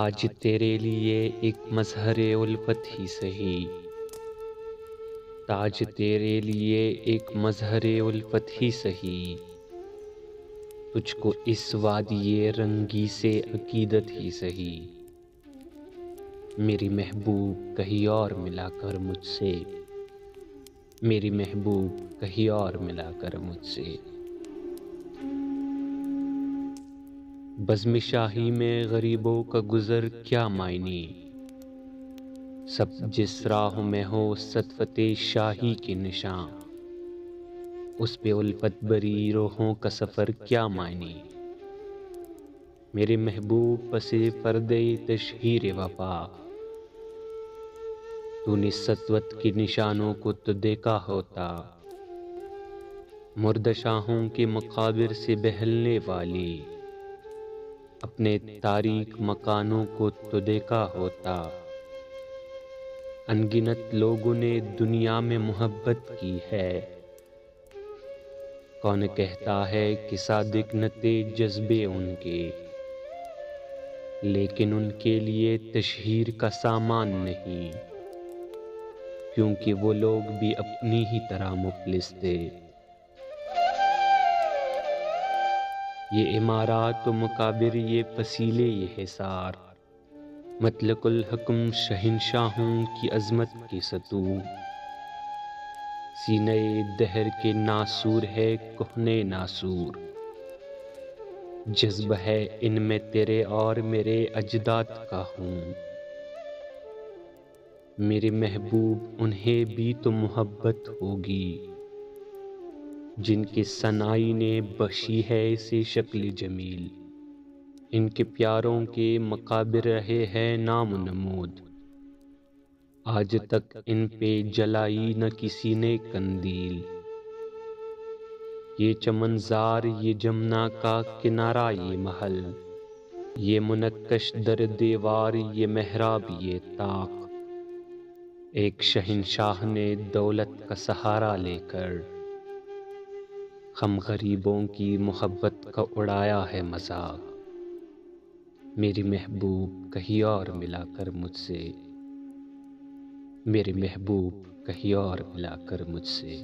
ताज तेरे लिए एक मजहर उल्फत ही सही। ताज तेरे लिए एक मजहर उल्फत ही सही। तुझको इस वादिये रंगी से अकीदत ही सही। मेरी महबूब कहीं और मिला कर मुझसे। मेरी महबूब कहीं और मिला कर मुझसे। बज़्म शाही में गरीबों का गुज़र क्या मायने। सब जिस राह में हो सतवते शाही के निशान। उस पे उल्फत बरी रूहों का सफ़र क्या मायने। मेरे महबूब पसे पर्दे तशहीर वफा। तूने सतवत के निशानों को तो देखा होता। मुर्दशाहों के मकाबिर से बहलने वाली अपने तारीक मकानों को तो देखा होता। अनगिनत लोगों ने दुनिया में मोहब्बत की है। कौन कहता है कि सादिक न थे जज्बे उनके, लेकिन उनके लिए तशहीर का सामान नहीं, क्योंकि वो लोग भी अपनी ही तरह मुफलिस थे। ये इमारात व मकाबिर, ये फसीले, ये हिसार, मतलकुल हुक्म शहंशाहों की अजमत के सतूर। सीने दहर के नासूर है कुहने नासूर। जज्ब है इनमें तेरे और मेरे अजदाद का हूँ। मेरे महबूब उन्हें भी तो मोहब्बत होगी, जिनके सनाई ने बख्शी है इसे शक्ल जमील। इनके प्यारों के मकाबिर रहे हैं नाम नमूद। आज तक इन पे जलाई न किसी ने कंदील। ये चमनजार, ये जमुना का किनारा, ये महल, ये मुनक्कश दर दीवार, ये मेहराब, ये ताक, एक शहंशाह ने दौलत का सहारा लेकर हम गरीबों की मोहब्बत का उड़ाया है मजाक। मेरी महबूब कहीं और मिला कर मुझसे। मेरी महबूब कहीं और मिला कर मुझसे।